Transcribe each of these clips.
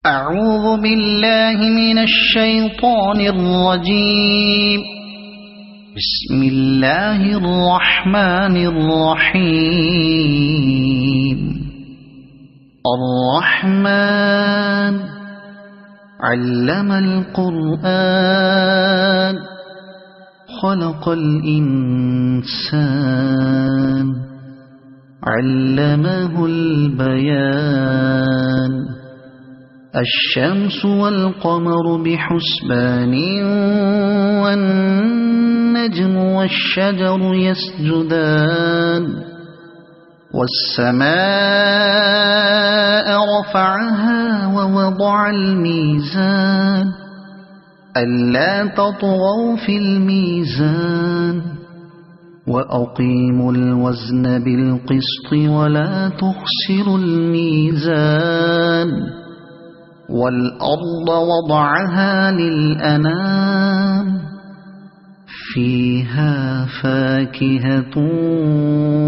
أعوذ بالله من الشيطان الرجيم. بسم الله الرحمن الرحيم. الرحمن علم القرآن خلق الإنسان علمه البيان. الشمس والقمر بحسبان والنجم والشجر يسجدان. والسماء رفعها ووضع الميزان ألا تطغوا في الميزان وأقيموا الوزن بالقسط ولا تخسروا الميزان. والأرض وضعها للأنام فيها فاكهة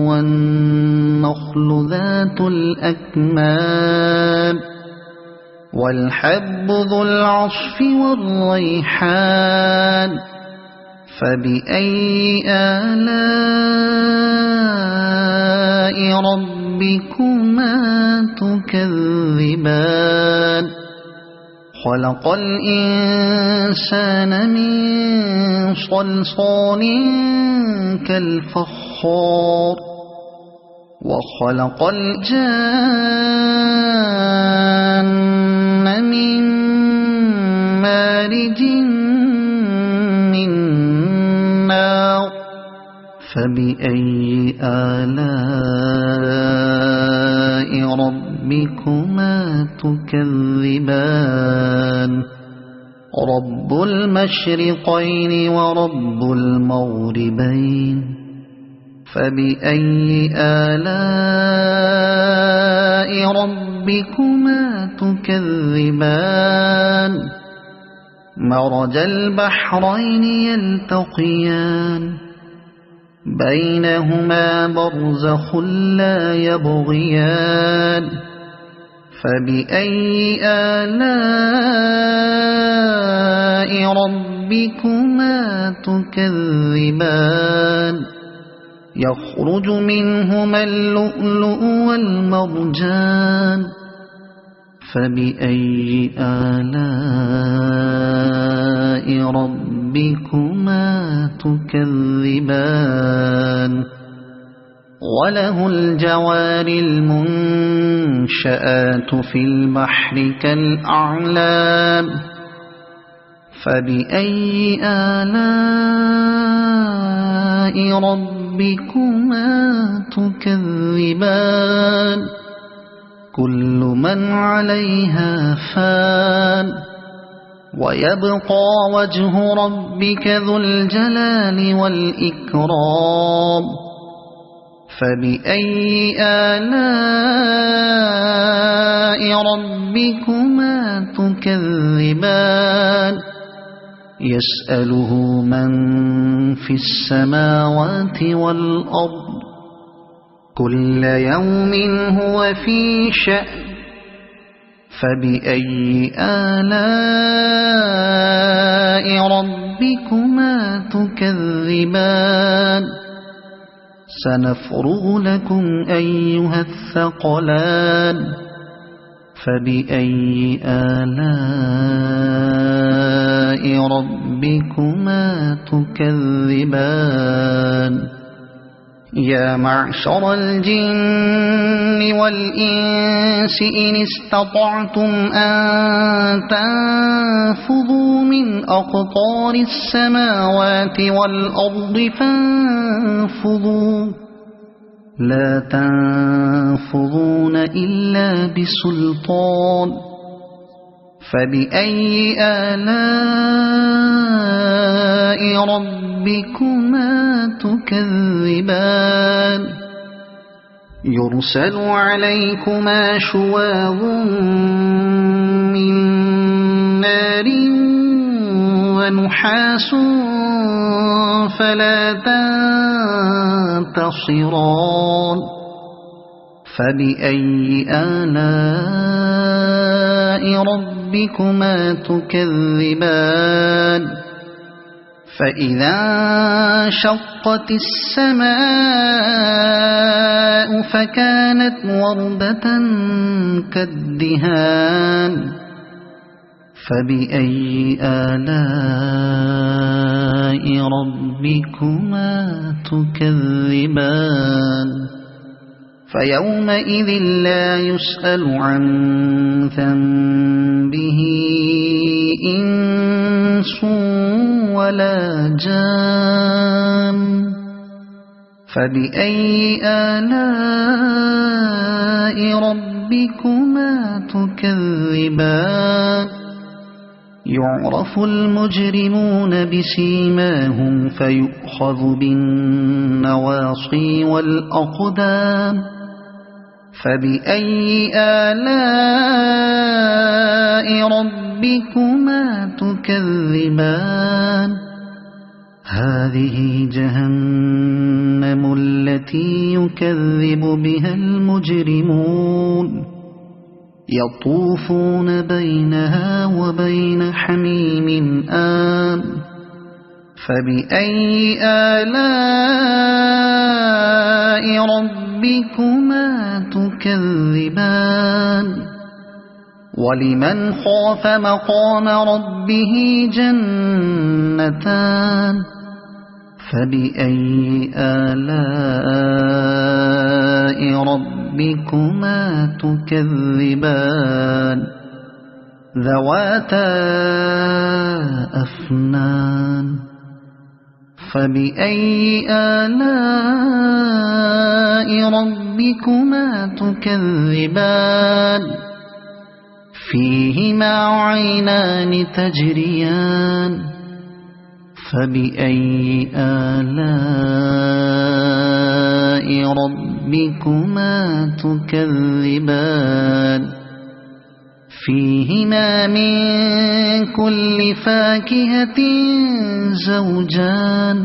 والنخل ذات الأكمام والحب ذو العصف والريحان. فبأي آلاء ربكما تكذبان. خلق الإنسان من صلصال كالفخار وخلق الجان من مارج من نار. فبأي آلاء ربكما تكذبان. رب المشرقين ورب المغربين. فبأي آلاء ربكما تكذبان. مرج البحرين يلتقيان بينهما برزخ لا يبغيان. فبأي آلاء ربكما تكذبان. يخرج منهما اللؤلؤ والمرجان. فبأي آلاء ربكما تكذبان. وله الجوار المنشآت في البحر كالأعلام. فبأي آلاء ربكما تكذبان. كل من عليها فان ويبقى وجه ربك ذو الجلال والإكرام. فبأي آلاء ربكما تكذبان. يسأله من في السماوات والأرض كل يوم هو في شأن. فبأي آلاء ربكما تكذبان. سنفرغ لكم أيها الثقلان. فبأي آلاء ربكما تكذبان. يا معشر الجن والإنس إن استطعتم أن تنفذوا من أقطار السماوات والأرض فانفذوا لا تنفذون إلا بسلطان. فبأي آلاء ربكما تكذبان. يرسل عليكما شواظ من نار ونحاس فلا تنتصران. فبأي آلاء ربكما تكذبان فإذا انشقت السماء فكانت وردة كالدهان فبأي آلاء ربكما تكذبان فيومئذ لا يسأل عن ذنبه إنس ولا جان فبأي آلاء ربكما تكذبان يعرف المجرمون بسيماهم فيؤخذ بالنواصي والأقدام فبأي آلاء ربكما تكذبان هذه جهنم التي يكذب بها المجرمون يطوفون بينها وبين حميم آن فبأي آلاء ربكما تكذبان ولمن خاف مقام ربه جنتان فبأي آلاء ربكما تكذبان ذواتا أفنان فبأي آلاء ربكما تكذبان فيهما عينان تجريان فبأي آلاء ربكما تكذبان فيهما من كل فاكهة زوجان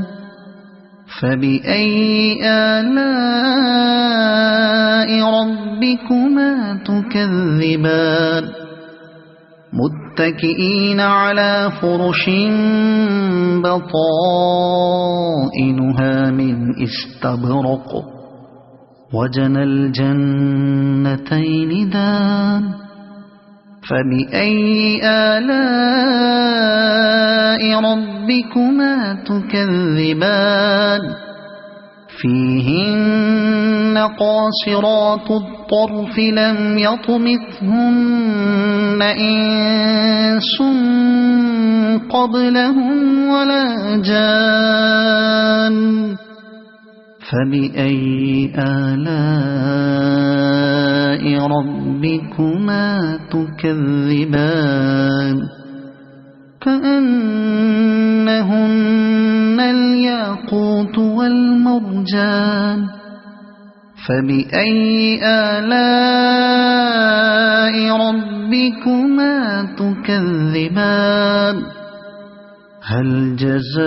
فبأي آلاء ربكما تكذبان متكئين على فرش بطائنها من استبرق وجنى الجنتين دان فبأي آلاء ربكما تكذبان فيهن قاصرات الطرف لم يطمثهن إنس قبلهم ولا جان فبأي آلاء ربكما تكذبان كأنهن الياقوت والمرجان فبأي آلاء ربكما تكذبان هل جزاء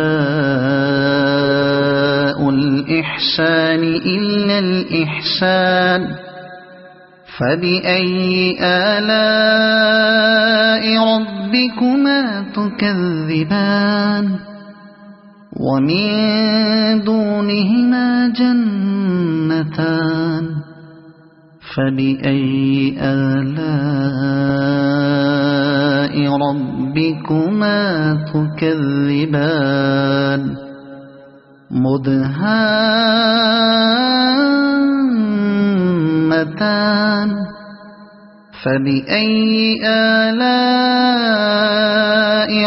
الإحسان إلا الإحسان فبأي آلاء ربكما تكذبان ومن دونهما جنتان فبأي آلاء ربكما تكذبان مدهامتان فبأي آلاء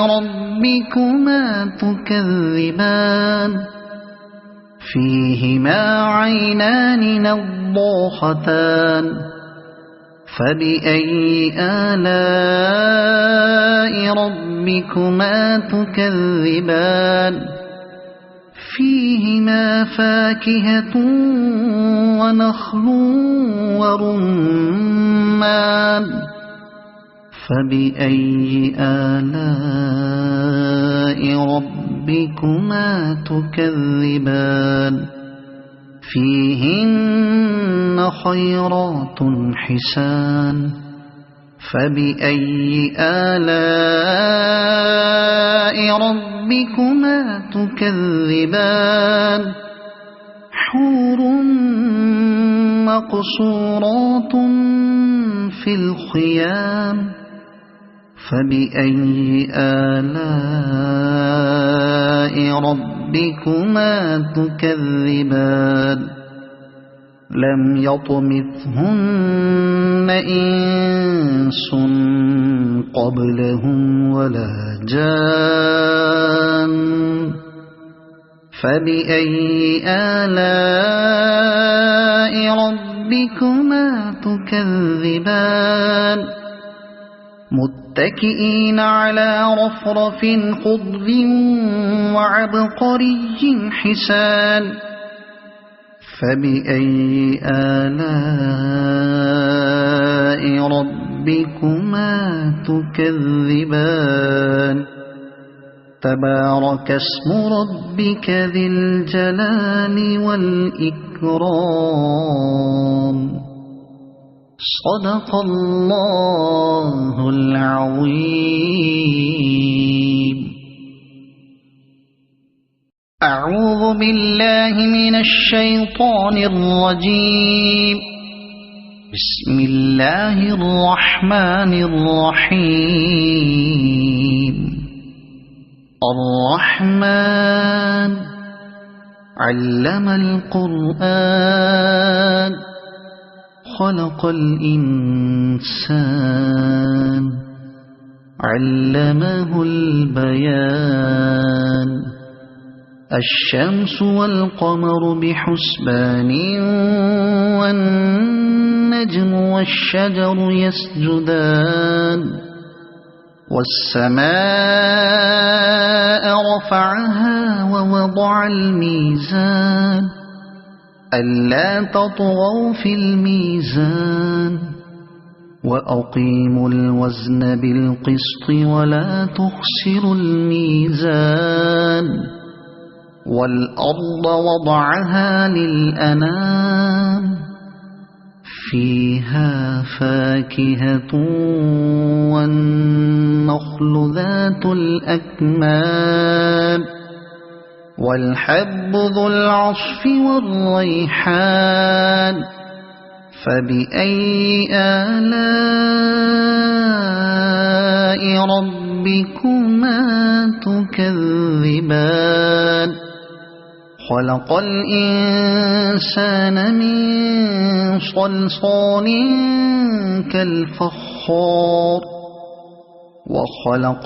ربكما تكذبان فيهما عينان نضاختان فبأي آلاء ربكما تكذبان فيهما فاكهة ونخل ورمان فبأي آلاء ربكما تكذبان فيهن خيرات حسان فبأي آلاء ربكما تكذبان حور مقصورات في الخيام فبأي آلاء ربكما تكذبان لم يطمثهن إنس قبلهم ولا جان فبأي آلاء ربكما تكذبان متكئين على رفرف خضر وعبقري حسان فبأي آلاء ربكما تكذبان تبارك اسم ربك ذي الجلال والإكرام صدق الله العظيم. أعوذ بالله من الشيطان الرجيم. بسم الله الرحمن الرحيم. الرحمن علم القرآن خلق الإنسان علمه البيان الشمس والقمر بحسبان والنجم والشجر يسجدان والسماء رفعها ووضع الميزان ألا تطغوا في الميزان وأقيموا الوزن بالقسط ولا تخسروا الميزان والأرض وضعها للأنام فيها فاكهة والنخل ذات الأكمام والحب ذو العصف والريحان فبأي آلاء ربكما تكذبان خلق الإنسان من صلصال كالفخار وخلق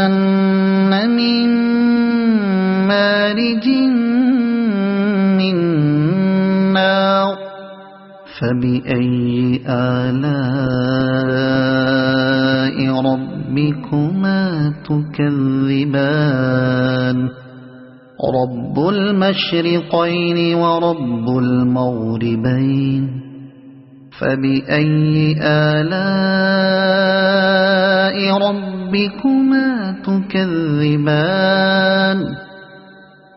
الجان من مارج من نار فبأي آلاء ربكما تكذبان رب المشرقين ورب المغربين فبأي آلاء ربكما تكذبان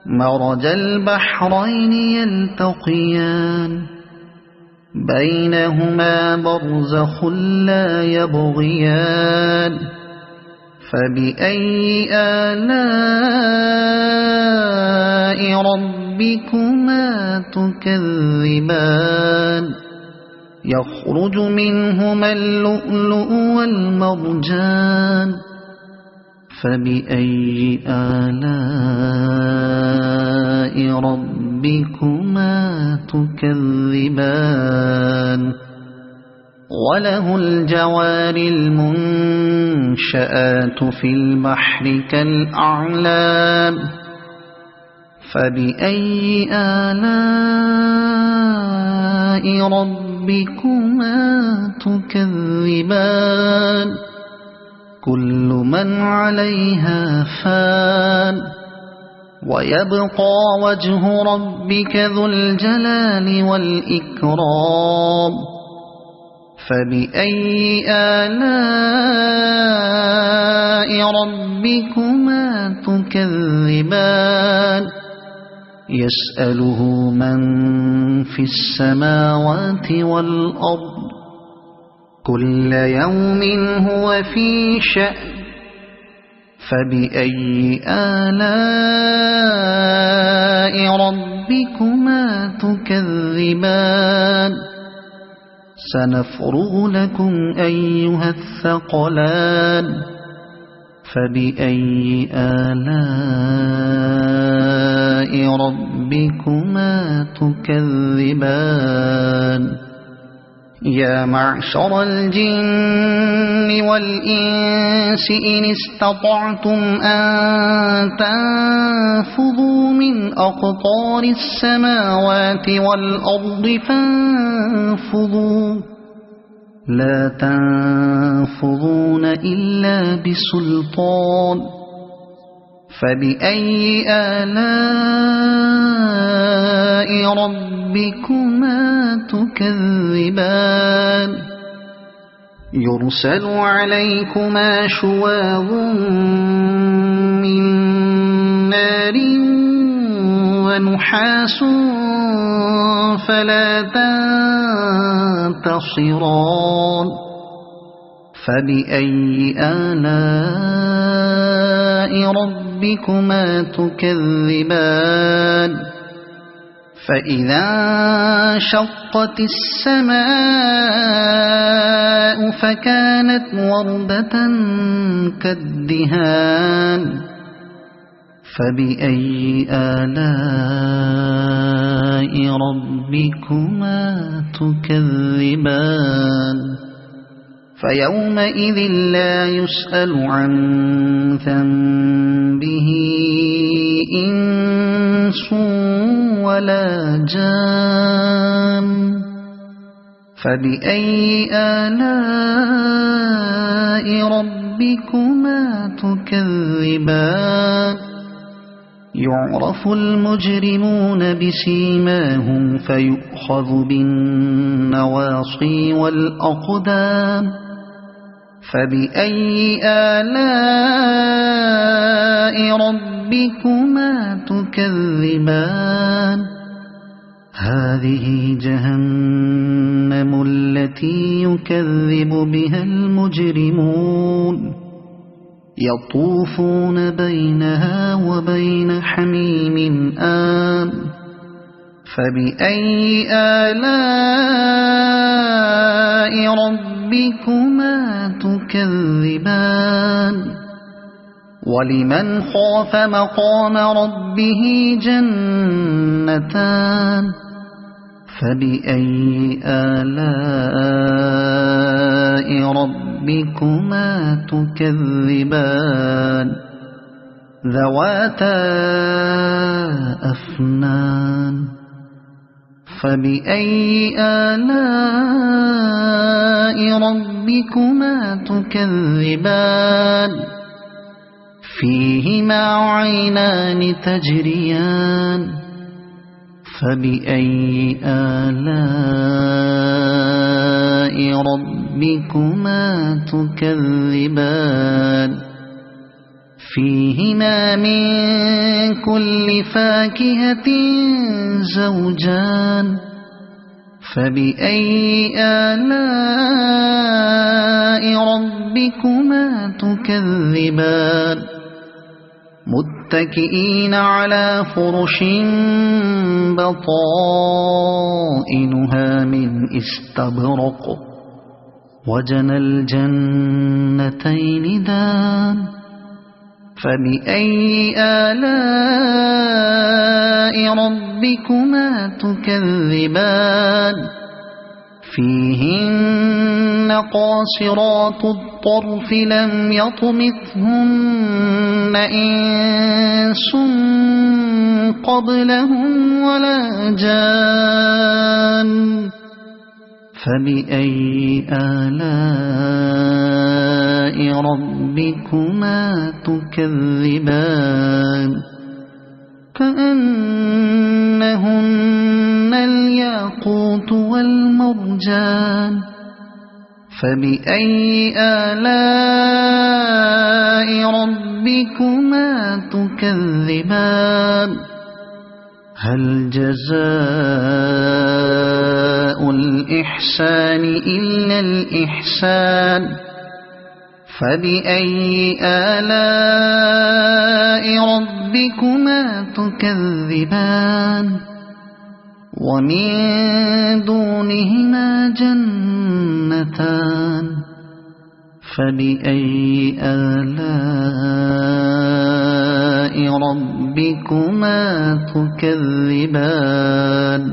مرج البحرين يلتقيان بينهما برزخ لا يبغيان فبأي آلاء ربكما تكذبان يخرج منهما اللؤلؤ والمرجان فبأي آلاء ربكما تكذبان وله الجوار المنشآت في البحر كالأعلام فبأي آلاء ربكما تكذبان كل من عليها فان ويبقى وجه ربك ذو الجلال والإكرام فبأي آلاء ربكما تكذبان يسأله من في السماوات والأرض كل يوم هو في شأن فبأي آلاء ربكما تكذبان سنفرغ لكم أيها الثقلان فبأي آلاء ربكما تكذبان يا معشر الجن والإنس إن استطعتم أن تنفذوا من أقطار السماوات والأرض فانفذوا لا تنفذون إلا بسلطان فبأي آلاء ربكما تكذبان يرسل عليكما شواظ من نار ونحاس فلا تنتصران فبأي آلاء ربكما تكذبان فإذا انشقت السماء فكانت وردة كالدهان فبأي آلاء ربكما تكذبان فيومئذ لا يسأل عن ذنبه إنس ولا جان فبأي آلاء ربكما تكذبان يعرف المجرمون بسيماهم فيؤخذ بالنواصي والأقدام فبأي آلاء ربكما تكذبان هذه جهنم التي يكذب بها المجرمون يطوفون بينها وبين حميم آن فبأي آلاء ربكما تكذبان ولمن خاف مقام ربه جنتان فبأي آلاء ربكما تكذبان ذواتا أفنان فبأي آلاء ربكما تكذبان فيهما عينان تجريان فبأي آلاء ربكما تكذبان فيهما من كل فاكهة زوجان فبأي آلاء ربكما تكذبان متكئين على فرش بطائنها من استبرق وجنى الجنتين دان فبأي آلاء ربكما تكذبان فيهن قاصرات الطرف لم يطمثهن إنس قبلهم ولا جان فبأي آلاء ربكما تكذبان كأنهن الياقوت والمرجان فبأي آلاء ربكما تكذبان هل جزاء جزاء الإحسان إلا الإحسان فبأي آلاء ربكما تكذبان ومن دونهما جنتان فبأي آلاء ربكما تكذبان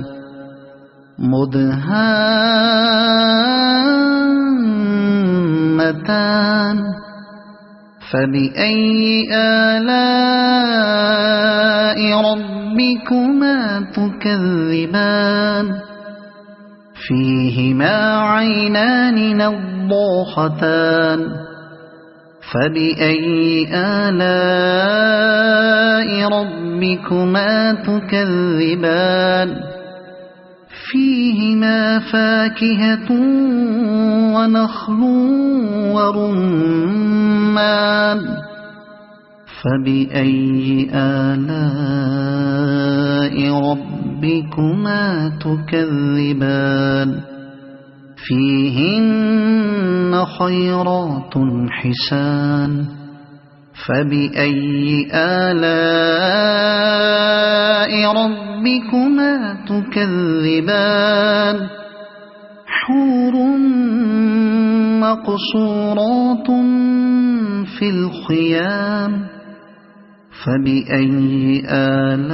مدهامتان فبأي آلاء ربكما تكذبان فيهما عينان نضاختان فبأي آلاء ربكما تكذبان فيهما فاكهة ونخل ورمان فبأي آلاء ربكما تكذبان فيهن خيرات حسان فبأي آلاء ربكما تكذبان حور مقصورات في الخيام فبأي آلاء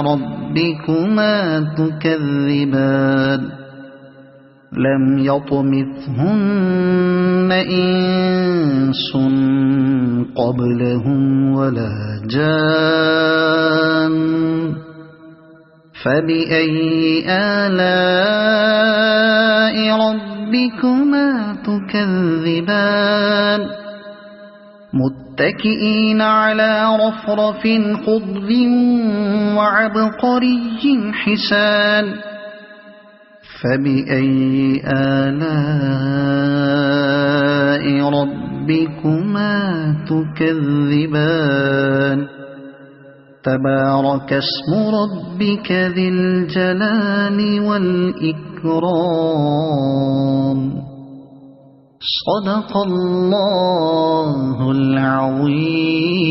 ربكما تكذبان لم يطمثهن إنس قبلهم ولا جان فبأي آلاء ربكما تكذبان متكئين على رفرف خضر وعبقري حسان فبأي آلاء ربكما تكذبان تبارك اسم ربك ذي الجلال والإكرام صدق الله العظيم.